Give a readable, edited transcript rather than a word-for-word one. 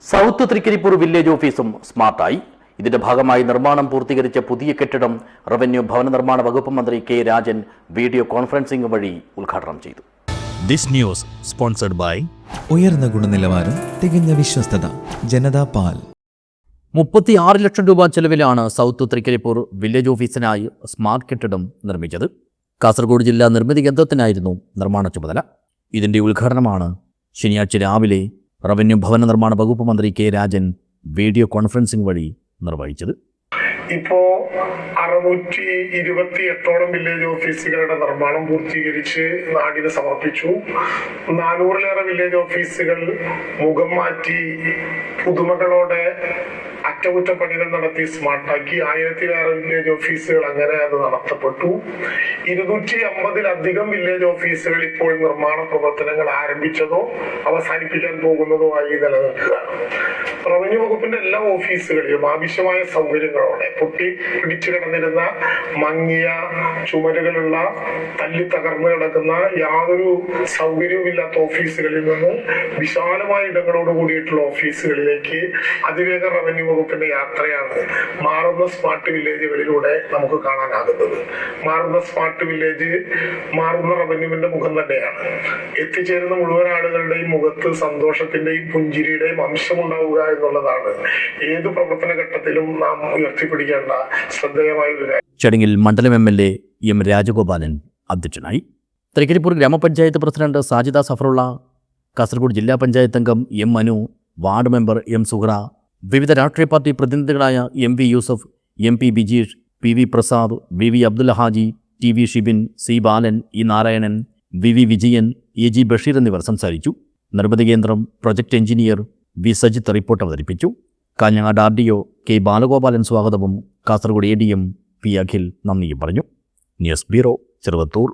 South Trikaripur village ഓഫീസും സ്മാർട്ടായി. ഇതിന്റെ ഭാഗമായി നിർമ്മാണം പൂർത്തീകരിച്ച പുതിയ കെട്ടിടം റവന്യൂ ഭവന നിർമ്മാണ വകുപ്പ് മന്ത്രി കെ രാജൻ വീഡിയോ കോൺഫറൻസിംഗ് വഴി ഉദ്ഘാടനം ചെയ്തു. ദിസ് ന്യൂസ് സ്പോൺസർഡ് ബൈ ഉയർന്ന ഗുണനിലവാരം, തികഞ്ഞ വിശ്വസ്തത, ജനതാ പാൽ. 36 ലക്ഷം രൂപ ചെലവിലാണ് സൗത്ത് തൃക്കരിപ്പൂർ വില്ലേജ് ഓഫീസിനായി സ്മാർട്ട് കെട്ടിടം നിർമ്മിച്ചത്. കാസർഗോഡ് ജില്ലാ നിർമ്മിതി കേന്ദ്രത്തിനായിരുന്നു നിർമ്മാണ ചുമതല. ഇതിന്റെ ഉദ്ഘാടനമാണ് ശനിയാഴ്ച രാവിലെ റവന്യൂ ഭവന നിർമ്മാണ വകുപ്പ് മന്ത്രി കെ രാജൻ വീഡിയോ കോൺഫറൻസിംഗ് വഴി നിർവഹിച്ചത്. ഇപ്പോ 628ഓളം വില്ലേജ് ഓഫീസുകളുടെ നിർമ്മാണം പൂർത്തീകരിച്ച് നാടിന് സമർപ്പിച്ചു. 400-ലേറെ വില്ലേജ് ഓഫീസുകൾ മുഖം മാറ്റി പുതുമകളോടെ അറ്റകുറ്റപ്പണികൾ നടത്തി സ്മാർട്ടാക്കി. 1000-ലേറെ വില്ലേജ് ഓഫീസുകൾ അങ്ങനെ അത് നടത്തപ്പെട്ടു. 250-ലധികം വില്ലേജ് ഓഫീസുകൾ ഇപ്പോൾ നിർമ്മാണ പ്രവർത്തനങ്ങൾ ആരംഭിച്ചതോ അവസാനിപ്പിക്കാൻ പോകുന്നതോ ആയി നിലനിൽക്കുകയാണ്. റവന്യൂ വകുപ്പിന്റെ എല്ലാ ഓഫീസുകളിലും ആവശ്യമായ സൗകര്യങ്ങളോടെ പൊട്ടി പിടിച്ചു കിടന്നിരുന്ന മങ്ങിയ ചുമരുകളുള്ള തല്ലി തകർന്നു കിടക്കുന്ന യാതൊരു സൗകര്യവുമില്ലാത്ത ഓഫീസുകളിൽ നിന്ന് വിശാലമായ ഇടങ്ങളോട് കൂടിയിട്ടുള്ള ഓഫീസുകളിലേക്ക് അതിവേഗ റവന്യൂ വകുപ്പിന്റെ യാത്രയാണ് മാറുന്ന സ്മാർട്ട് വില്ലേജുകളിലൂടെ നമുക്ക് കാണാനാകുന്നത്. മാറുന്ന സ്മാർട്ട് വില്ലേജ് മാറുന്ന റവന്യൂവിന്റെ മുഖം തന്നെയാണ്. എത്തിച്ചേരുന്ന മുഴുവൻ ആളുകളുടെയും മുഖത്ത് സന്തോഷത്തിന്റെയും പുഞ്ചിരിയുടെയും അംശമുണ്ടാവുക എന്നുള്ളതാണ് ഏത് പ്രവർത്തന ഘട്ടത്തിലും നാം ഉയർത്തിപ്പിടിക്കേണ്ട ശ്രദ്ധേയമായ ഒരു കാര്യം. ചടങ്ങിൽ മണ്ഡലം MLA എം രാജഗോപാലൻ അധ്യക്ഷനായി. തൃക്കരിപ്പൂർ ഗ്രാമപഞ്ചായത്ത് പ്രസിഡന്റ് സാജിദ സഫറുള്ള, കാസർഗോഡ് ജില്ലാ പഞ്ചായത്ത് അംഗം M Manu, ward member M Suhra, വിവിധ രാഷ്ട്രീയ പാർട്ടി പ്രതിനിധികളായ MV Yusuf, MP Bijeesh, PV Prasad, VV Abdul Haji, TV Shibin, C Balan, E Narayanan, VV Vijayan, AG Basheer എന്നിവർ സംസാരിച്ചു. Nirmithi Kendram project engineer V Sajith report അവതരിപ്പിച്ചു. കാഞ്ഞങ്ങാട് RDO K ബാലഗോപാലൻ സ്വാഗതവും കാസർഗോഡ് ADM P അഖിൽ നന്ദിയും പറഞ്ഞു. News bureau, Cheruvathur.